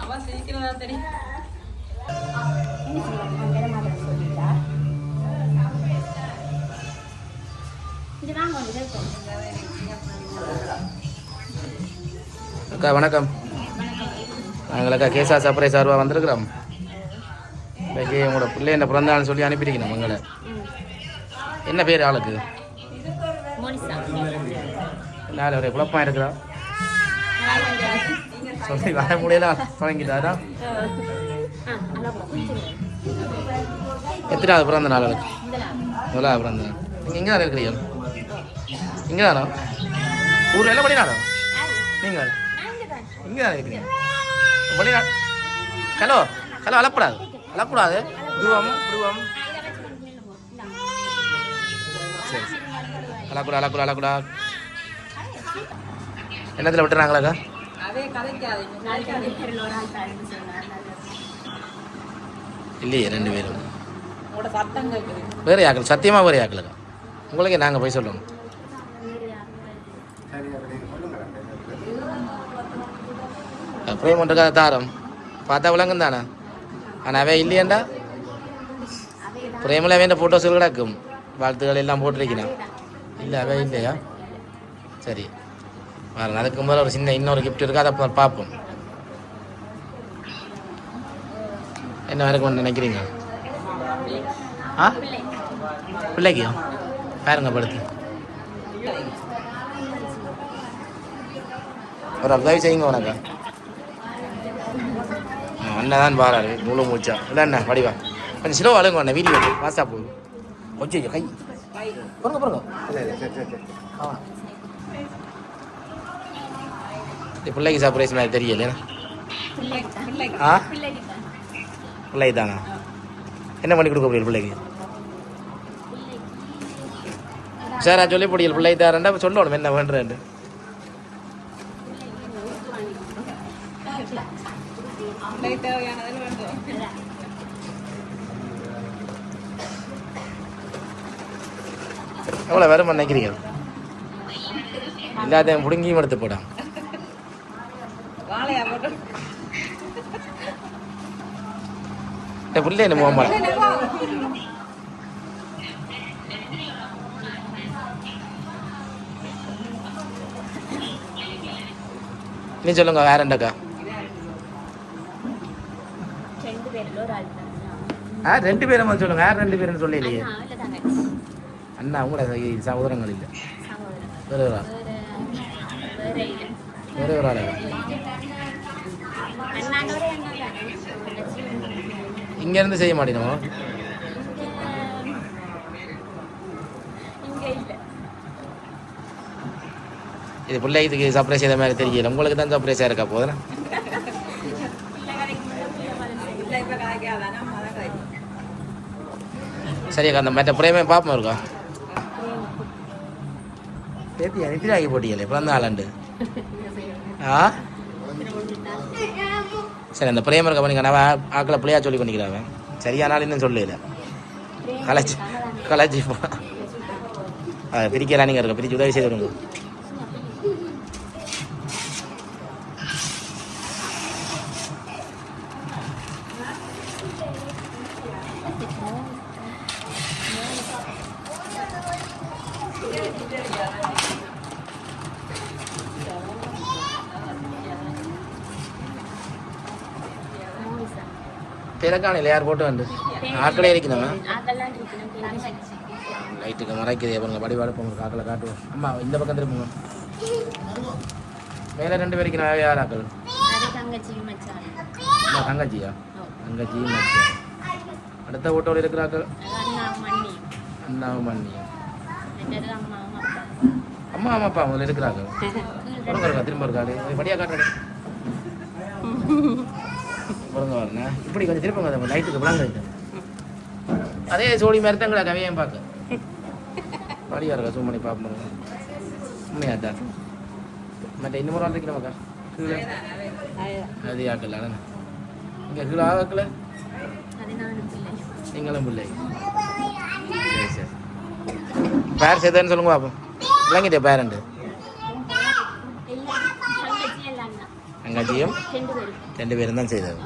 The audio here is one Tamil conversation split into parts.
அவன் சிரிக்கிறதா தெரியும். அக்கா வணக்கம். நாங்கள் அக்கா கேசா சர்ப்ரைஸ் சார்பாக வந்திருக்கிறோம். இன்றைக்கி உங்களோட பிள்ளை என்ன பிறந்தாள்னு சொல்லி அனுப்பியிருக்கணும் உங்களை. என்ன பேர் ஆளுக்கு? நாலு ஒரு குழப்பமாக இருக்கிறா சொல்லி வர முடியல தொடங்கிட்டாரா? எத்தனாவது பிறந்த நாள் ஆளுக்கு? முதலாவது பிறந்த நாள். நீங்கள் எங்கே தான் இருக்கிறீங்க? இங்கே தானோ? ஊரில் எல்லாம் வெளிநாடோ? நீங்கள் இங்கே தான் இருக்கிறீங்க? வெளிநாடு. ஹலோ ஹலோ அழக்கூடாது அழக்கூடாது. குருவம் குருவம். சரி அழக்கூடா அழக்கூடா அழக்கூடா. என்னத்தில் விட்டுறாங்களாக்கா? இல்லையே ரெண்டு பேரும் வேறு யாக்கள். சத்தியமாக வேறு யாக்கலக்கா. உங்களுக்கே நாங்கள் போய் சொல்லணும். பிரேம் பண்ணுறக்காத தாரம் பார்த்தா விளங்கும் தானே. ஆனால் அவே இல்லையண்டா பிரேமில் அவன் ஃபோட்டோஸ் கிடக்கும். வாழ்த்துக்கள் எல்லாம் போட்டிருக்கணும். இல்லை அவே இல்லையா? சரி பாருங்க. அதுக்கு முதல்ல ஒரு சின்ன இன்னொரு கிஃப்ட் இருக்குது, அதை பார்ப்போம். என்ன வரைக்கும் நினைக்கிறீங்க? ஆ பிள்ளைக்கு பாருங்க படுத்து ஒரு உதவி செய்யுங்க உனக்கு. அண்ணன் தான் பாராரு முழு மூச்சா. இல்லை அண்ணா வடிவா கொஞ்சம் சிலோ அழுங்க அண்ணன். வீடியோ வாட்ஸ்அப் போகுது. கொஞ்சம் கை பாருங்க பாருங்க. ஆ இது பிள்ளைக்கு சர்ப்ரைஸ் மாதிரி தெரியல. ஆ பிள்ளைக்கு தானா? என்ன பண்ணி கொடுக்க முடியல பிள்ளைக்கு? சார் சொல்லி முடியல பிள்ளைக்கு தாரண்டா சொல்லணும் என்ன பண்ணுறேன். எவ்வளோ வேறுமா நினைக்கிறீங்க? எல்லாத்தையும் பிடுங்கியும் எடுத்து போடாம். பிள்ளை என்ன போக மாட்டேன். நீ சொல்லுங்க வேற என்னக்கா? ரெண்டு பேரும் சொல்லுங்க. யார் ரெண்டு பேரும் சொல்லலையே. அண்ணா கூட சகோதரங்கள் இல்லை. வேறு ஒரு ஆள் வேறு ஒரு ஆள். இங்கேருந்து செய்ய மாட்டேனோ? இது பிள்ளை இதுக்கு சர்ப்ரைஸ் செய்த மாதிரி தெரியல. உங்களுக்கு தான் சர்ப்ரைஸாக இருக்கா போதும். சரியாக்கா அந்த மற்ற பிரேமே பார்ப்போம் இருக்கா? பேத்தியா நித்திரி ஆகி போட்டியலே பிறந்த ஆளாண்டு. ஆ சரி அந்த பிரேம இருக்க பண்ணிக்க. நான் ஆக்களை பிள்ளையா சொல்லி பண்ணிக்கிறான். சரியானாலும் இன்னும் சொல்லல. கலைச்சி கலைச்சி பிரிக்கலாம். நீங்கள் இருக்க பிரித்து உதவி செய்து விடுங்க. திறக்காணில் யார் போட்டு வந்து ஆக்களே இருக்கணுமா? லைட்டுக்கு மறைக்குது. பாருங்க வடிவாடு போங்க. ஆக்களை காட்டுவோம். அம்மா இந்த பக்கம் திரும்புங்க. மேலே ரெண்டு பேருக்கு நான் யார் ஆக்கள்? தங்கச்சியா? தங்கச்சி மச்சா. அடுத்த ஓட்டோவில் இருக்கிற ஆக்கள் அண்ணாவும் மண்ணியும். அம்மா அம்மா அப்பா முதல்ல இருக்கிறாங்க. இருக்கா திரும்ப இருக்காரு படியா காட்டுறது. பாருங்க பாருங்க இப்படி கொஞ்சம் திருப்பங்க. லைட்டுக்கு விளாங்க. அதே சோழி மாதிரி தான் எங்களை கவியம் பார்க்க படியா இருக்கா. சூ பண்ணி பார்ப்போம். உண்மையாதான் மற்ற இன்னொரு ஆள் இருக்கிற கீழே அது ஆக்கல. இங்கே கீழே ஆக்கல. நீங்களும் பிள்ளை. சரி சரி பேர் சேர்த்தான்னு சொல்லுங்க பார்ப்போம். விளங்கிட்டே பேரண்டு தங்கச்சியும் 2 பேரும் 2 பேரும் தான் செய்தது.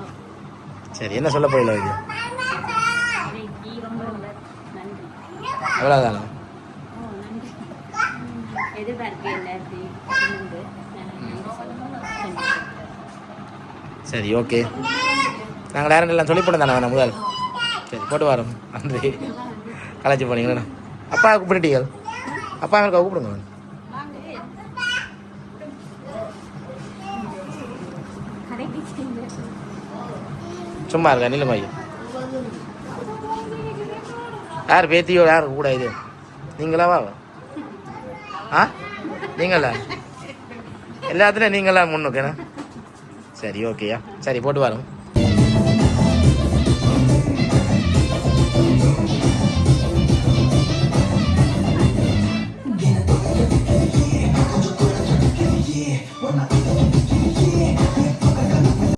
சரி, என்ன சொல்ல போயில இது? இன்றைக்கு ரொம்ப ரொம்ப நன்றி. அவ்வளோதானா? நன்றி. எதிர்பார்ப்பு எல்லாத்தையும் இருந்து நன்றி சொல்லணும். சரி, ஓகே. நாங்கள் யாரும் எல்லாம் சொல்லி போட்டு தானே முதல். சரி, போட்டு வரோம். நன்றி. கலைச்சி போனீங்களா? அப்பா கூப்பிட்டுட்டீங்க. அப்பா இருக்கா கூப்பிடுங்க. சும்மா இருக்கா நில மையம். யார் பேத்தியோ யார் கூட இது? நீங்களா? ஆ, நீங்களா? எல்லாத்துலேயும் நீங்களா முன்னுக்கேண்ணா? சரி, ஓகேயா. சரி, போட்டு வரோம். Yeah,